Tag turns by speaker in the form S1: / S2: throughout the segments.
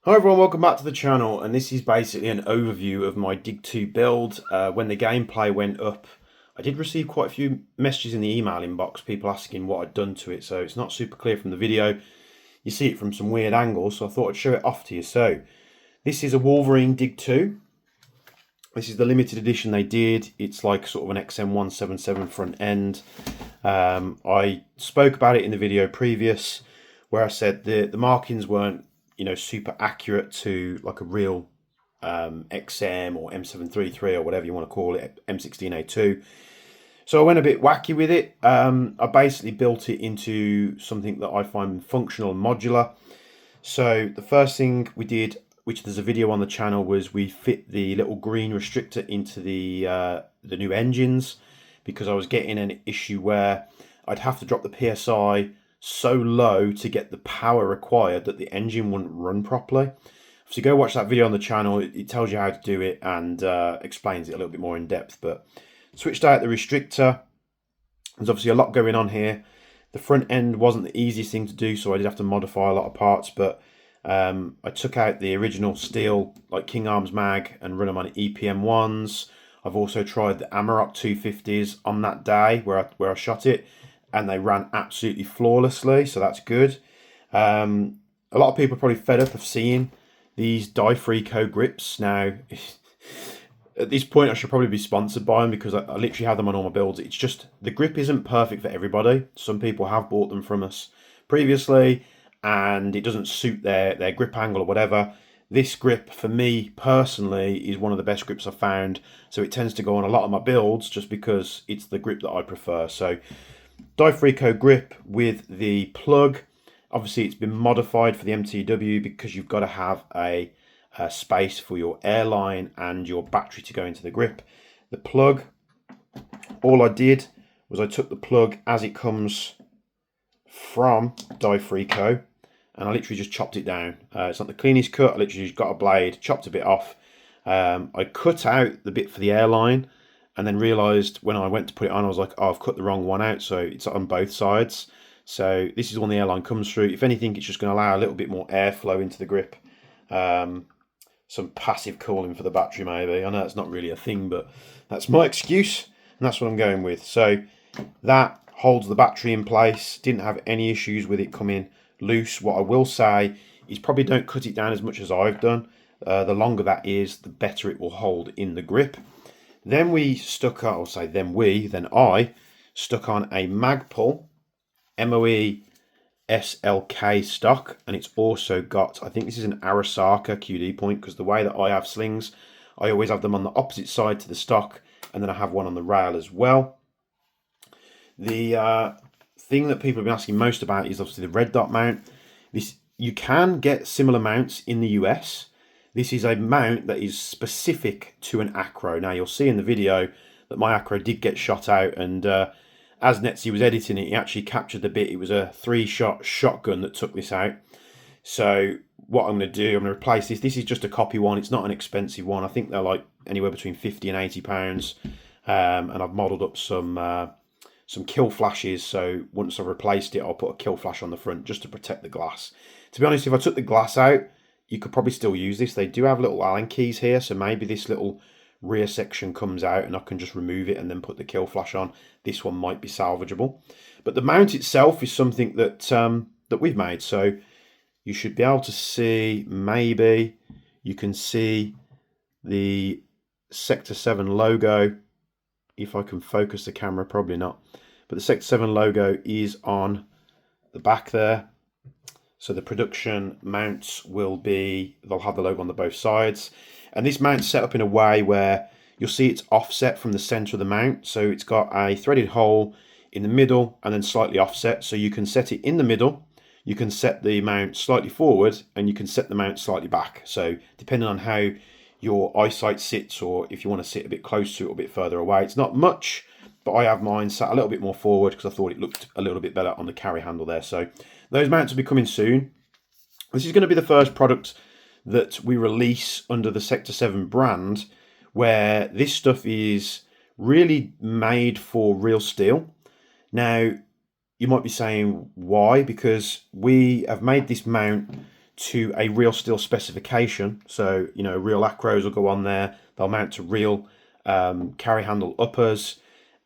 S1: Hi everyone, welcome back to the channel, and this is basically an overview of my Dig 2 build. When the gameplay went up, I did receive quite a few messages in the email inbox, people asking what I'd done to it, so it's not super clear from the video. You see it from some weird angles, so I thought I'd show it off to you. So, this is a Wolverine Dig 2. This is the limited edition they did. It's like sort of an XM177 front end. I spoke about it in the video previous, where I said the markings weren't super accurate to like a real XM or M733 or whatever you want to call it, M16A2. So I went a bit wacky with it. I basically built it into something that I find functional and modular. So the first thing we did, which there's a video on the channel, was we fit the little green restrictor into the new engines, because I was getting an issue where I'd have to drop the PSI so low to get the power required that the engine wouldn't run properly. So go watch that video on the channel. It tells you how to do it and explains it a little bit more in depth. But switched out the restrictor. There's obviously a lot going on here. The front end wasn't the easiest thing to do, so I did have to modify a lot of parts, but I took out the original steel like King Arms mag and run them on EPM ones. I've also tried the Amarok 250s on that day where I shot it, and they ran absolutely flawlessly, so that's good. A lot of people are probably fed up of seeing these die-free-co grips. Now, at this point, I should probably be sponsored by them, because I literally have them on all my builds. It's just, the grip isn't perfect for everybody. Some people have bought them from us previously, and it doesn't suit their grip angle or whatever. This grip, for me personally, is one of the best grips I've found, so it tends to go on a lot of my builds just because it's the grip that I prefer. So, die-free-co grip with the plug. Obviously it's been modified for the MTW because you've got to have a space for your airline and your battery to go into the grip. The plug, all I did was I took the plug as it comes from die-free-co, and I literally just chopped it down. It's not the cleanest cut. I literally just got a blade, chopped a bit off. I cut out the bit for the airline, and then realised when I went to put it on, I was like, oh, I've cut the wrong one out, so it's on both sides. So this is the one the airline comes through. If anything, it's just going to allow a little bit more airflow into the grip. Some passive cooling for the battery, maybe. I know that's not really a thing, but that's my excuse, and that's what I'm going with. So that holds the battery in place. Didn't have any issues with it coming loose. What I will say is probably don't cut it down as much as I've done. The longer that is, the better it will hold in the grip. Then we stuck on, then I stuck on a Magpul MOE SLK stock, and it's also got, I think this is an Arasaka QD point, because the way that I have slings, I always have them on the opposite side to the stock, and then I have one on the rail as well. The thing that people have been asking most about is obviously the red dot mount. You can get similar mounts in the US. This is a mount that is specific to an acro. Now, you'll see in the video that my acro did get shot out, and as Netzy was editing it, he actually captured the bit. It was a 3-shot shotgun that took this out. So what I'm going to do, I'm going to replace this. This is just a copy one. It's not an expensive one. I think they're like anywhere between 50 and 80 pounds. And I've modelled up some kill flashes, so once I've replaced it, I'll put a kill flash on the front just to protect the glass. To be honest, if I took the glass out, you could probably still use this. They do have little Allen keys here, so maybe this little rear section comes out and I can just remove it and then put the kill flash on. This one might be salvageable. But the mount itself is something that that we've made, so you should be able to see, maybe you can see the Sector 7 logo. If I can focus the camera, probably not. But the Sector 7 logo is on the back there. So the production mounts will be, they'll have the logo on the both sides. And this mount's set up in a way where you'll see it's offset from the center of the mount. So it's got a threaded hole in the middle and then slightly offset. So you can set it in the middle, you can set the mount slightly forward, and you can set the mount slightly back. So depending on how your eyesight sits, or if you want to sit a bit close to it or a bit further away. It's not much, but I have mine sat a little bit more forward because I thought it looked a little bit better on the carry handle there. So those mounts will be coming soon. This is going to be the first product that we release under the Sector 7 brand, where this stuff is really made for real steel. Now, you might be saying why, because we have made this mount to a real steel specification. So, you know, real acros will go on there. They'll mount to real carry handle uppers,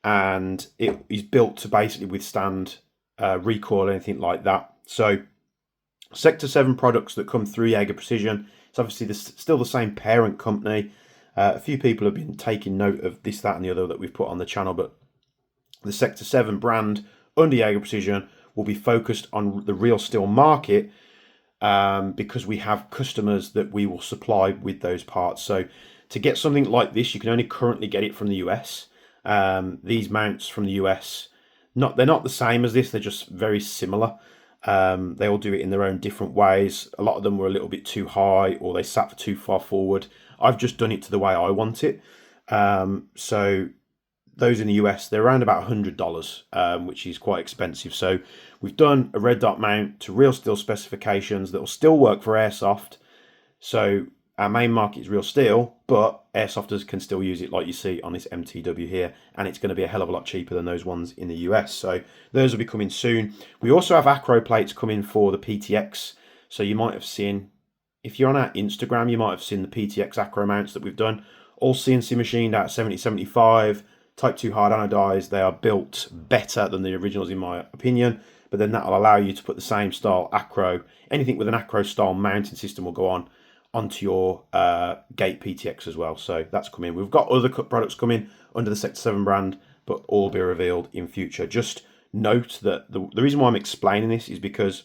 S1: and it is built to basically withstand recoil or anything like that. So Sector 7 products that come through Jaeger Precision, it's obviously still the same parent company. A few people have been taking note of this, that and the other that we've put on the channel, but the Sector 7 brand under Jaeger Precision will be focused on the real steel market, because we have customers that we will supply with those parts. So to get something like this, you can only currently get it from the US. These mounts from the US, they're not the same as this, they're just very similar. They all do it in their own different ways. A lot of them were a little bit too high, or they sat too far forward. I've just done it to the way I want it. So those in the US, they're around about $100, which is quite expensive. So we've done a red dot mount to real steel specifications that will still work for airsoft. So our main market is real steel, but airsofters can still use it like you see on this MTW here, and it's going to be a hell of a lot cheaper than those ones in the US. So those will be coming soon. We also have acro plates coming for the PTX. So you might have seen, if you're on our Instagram, you might have seen the PTX acro mounts that we've done, all CNC machined out 7075, Type 2 hard anodized. They are built better than the originals in my opinion, but then that will allow you to put the same style acro, anything with an acro style mounting system will go onto your gate PTX as well. So that's coming. We've got other products coming under the Sector 7 brand, but all will be revealed in future. Just note that the reason why I'm explaining this is because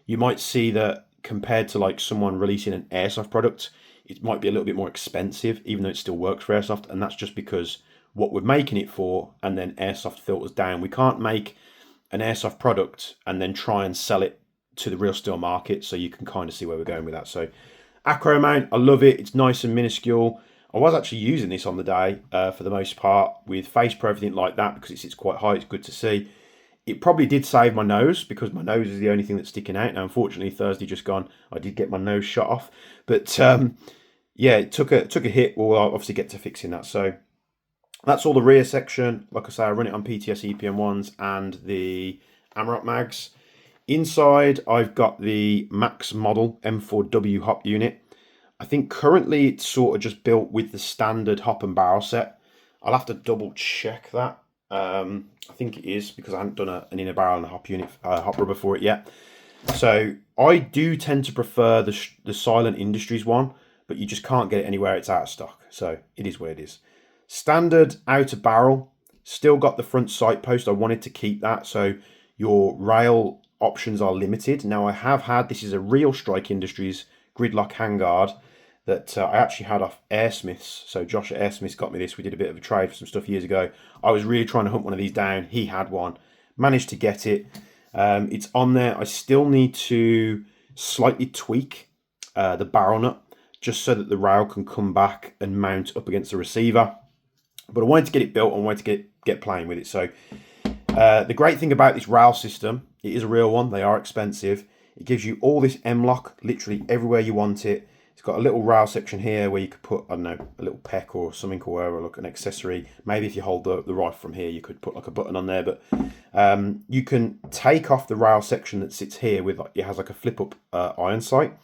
S1: you might see that compared to like someone releasing an airsoft product, it might be a little bit more expensive, even though it still works for airsoft. And that's just because what we're making it for, and then airsoft filters down. We can't make an airsoft product and then try and sell it to the real steel market. So you can kind of see where we're going with that. So acro mount, I love it. It's nice and minuscule. I was actually using this on the day for the most part with face pro, everything like that, because it sits quite high. It's good to see. It probably did save my nose, because my nose is the only thing that's sticking out. Now, unfortunately, Thursday just gone, I did get my nose shot off. But yeah, it took a hit. We'll obviously get to fixing that. So that's all the rear section. Like I say, I run it on PTS EPM1s and the Amarok mags. Inside, I've got the Max model M4W hop unit. I think currently it's sort of just built with the standard hop and barrel set. I'll have to double check that. I think it is, because I haven't done an inner barrel and a hop unit, hop rubber for it yet. So I do tend to prefer the Silent Industries one, but you just can't get it anywhere. It's out of stock. So it is what it is. Standard outer barrel, still got the front sight post. I wanted to keep that, so your rail options are limited. Now I have had, this is a real Strike Industries gridlock handguard that I actually had off Airsmiths. So Josh at Airsmiths got me this. We did a bit of a trade for some stuff years ago. I was really trying to hunt one of these down. He had one, managed to get it. It's on there. I still need to slightly tweak the barrel nut, just so that the rail can come back and mount up against the receiver. But I wanted to get it built, and I wanted to get playing with it. So the great thing about this rail system, it is a real one. They are expensive. It gives you all this M-lock literally everywhere you want it. It's got a little rail section here where you could put, I don't know, a little peck or something, or whatever, like an accessory. Maybe if you hold the rifle from here, you could put like a button on there. But you can take off the rail section that sits here with, like, it has like a flip-up iron sight.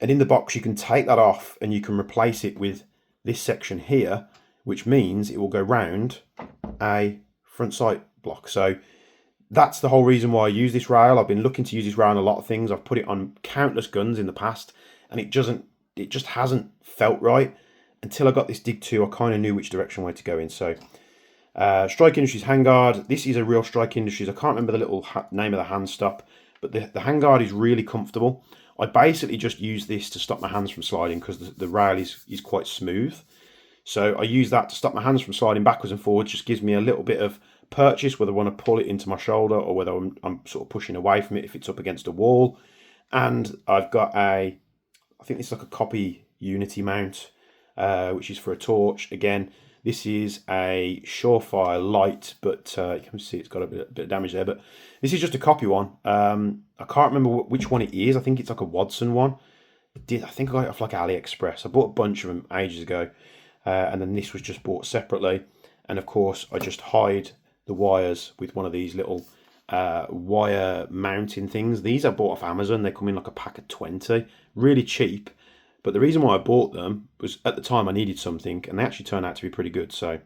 S1: And in the box, you can take that off and you can replace it with this section here, which means it will go round a front sight block. So that's the whole reason why I use this rail. I've been looking to use this rail on a lot of things. I've put it on countless guns in the past, and it just hasn't felt right. Until I got this Dig 2, I kind of knew which direction way to go in. So Strike Industries handguard. This is a real Strike Industries. I can't remember the little name of the hand stop, but the handguard is really comfortable. I basically just use this to stop my hands from sliding, because the rail is quite smooth. So I use that to stop my hands from sliding backwards and forwards. Just gives me a little bit of purchase, whether I want to pull it into my shoulder or whether I'm sort of pushing away from it if it's up against a wall. And I've got I think it's like a copy Unity mount, which is for a torch. Again, this is a Surefire light, but you can see it's got a bit of damage there. But this is just a copy one. I can't remember which one it is. I think it's like a Watson one. I think I got it off like AliExpress. I bought a bunch of them ages ago. And then this was just bought separately. And of course, I just hide the wires with one of these little wire mounting things. These I bought off Amazon. They come in like a pack of 20, really cheap. But the reason why I bought them was at the time I needed something, and they actually turned out to be pretty good. So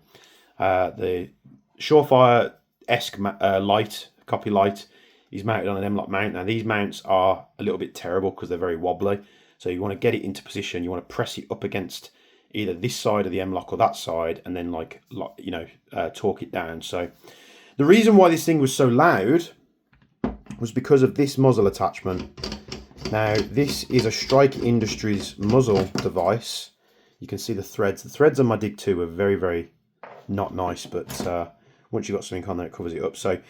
S1: the Surefire-esque light, copy light, is mounted on an M-lock mount. Now these mounts are a little bit terrible because they're very wobbly. So you want to get it into position. You want to press it up against either this side of the M-lock or that side, and then torque it down. So the reason why this thing was so loud was because of this muzzle attachment. Now, this is a Strike Industries muzzle device. You can see the threads. The threads on my Dig 2 are very, very not nice, but once you've got something on there, it covers it up. So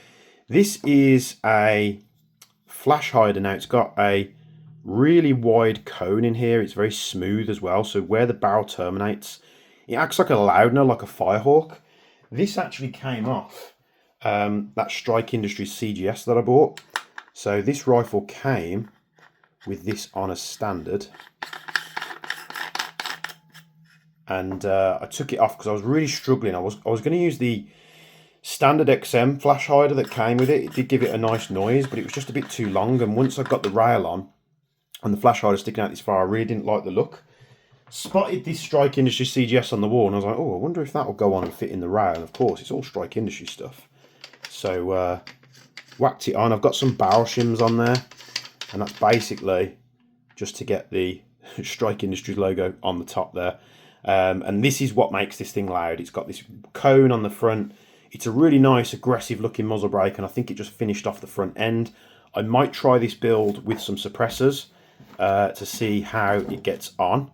S1: this is a flash hider. Now, it's got a really wide cone in here. It's very smooth as well. So where the barrel terminates, it acts like a loudener, like a Firehawk. This actually came off that Strike Industries CGS that I bought. So this rifle came with this on as standard, and I took it off because I was really struggling. I was going to use the standard XM flash hider that came with it. It did give it a nice noise, but it was just a bit too long, and once I got the rail on and the flash hider sticking out this far, I really didn't like the look. Spotted this Strike Industries CGS on the wall, and I was like, oh, I wonder if that will go on and fit in the rail. And of course, it's all Strike Industries stuff. So whacked it on. I've got some barrel shims on there, and that's basically just to get the Strike Industries logo on the top there. And this is what makes this thing loud. It's got this cone on the front. It's a really nice, aggressive looking muzzle brake, and I think it just finished off the front end. I might try this build with some suppressors to see how it gets on.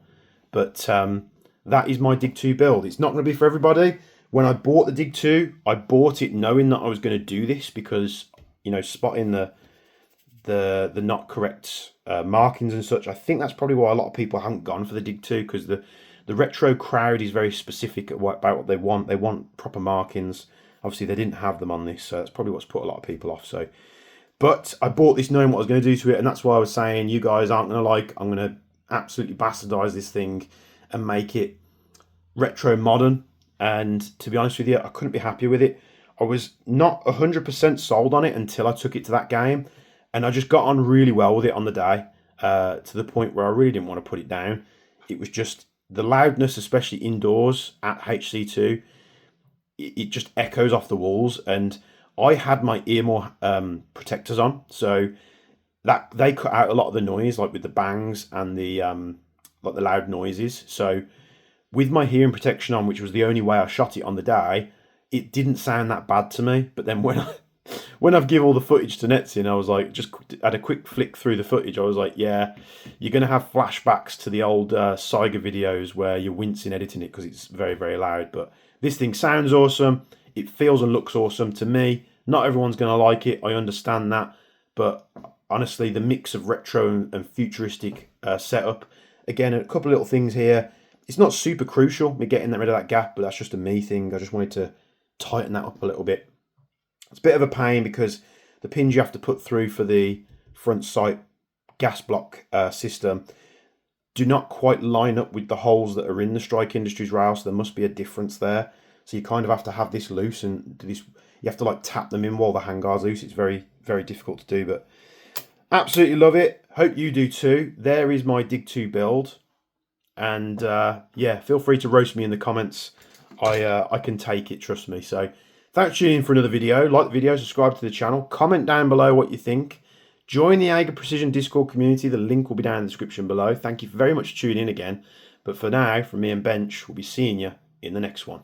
S1: But that is my Dig 2 build. It's not going to be for everybody. When I bought the Dig 2, I bought it knowing that I was going to do this because, you know, spotting the not correct markings and such. I think that's probably why a lot of people haven't gone for the Dig 2, because the retro crowd is very specific about what they want. They want proper markings. Obviously, they didn't have them on this, so that's probably what's put a lot of people off. So, but I bought this knowing what I was going to do to it, and that's why I was saying you guys aren't going to like. I'm going to absolutely bastardize this thing and make it retro modern. And to be honest with you, I couldn't be happier with it. I was not 100% sold on it until I took it to that game, and I just got on really well with it on the day, to the point where I really didn't want to put it down. It was just the loudness, especially indoors at HC2, it just echoes off the walls. And I had my ear protectors on, so that they cut out a lot of the noise, like with the bangs and the like the loud noises. So with my hearing protection on, which was the only way I shot it on the day, it didn't sound that bad to me. But then when I've given all the footage to Netsin, I was like, just had a quick flick through the footage. I was like, yeah, you're going to have flashbacks to the old Saiga videos where you're wincing editing it because it's very, very loud. But this thing sounds awesome. It feels and looks awesome to me. Not everyone's going to like it. I understand that. But honestly, the mix of retro and futuristic setup. Again, a couple of little things here. It's not super crucial, me getting rid of that gap, but that's just a me thing. I just wanted to tighten that up a little bit. It's a bit of a pain because the pins you have to put through for the front sight gas block system do not quite line up with the holes that are in the Strike Industries rail, so there must be a difference there. So you kind of have to have this loose, and this you have to like tap them in while the handguard's loose. It's very, very difficult to do, but absolutely love it. Hope you do too. There is my Dig 2 build. And yeah, feel free to roast me in the comments. I can take it, trust me. So thanks for tuning in for another video. Like the video, subscribe to the channel, comment down below what you think. Join the Jaeger Precision Discord community. The link will be down in the description below. Thank you very much for tuning in again. But for now, from me and Bench, we'll be seeing you in the next one.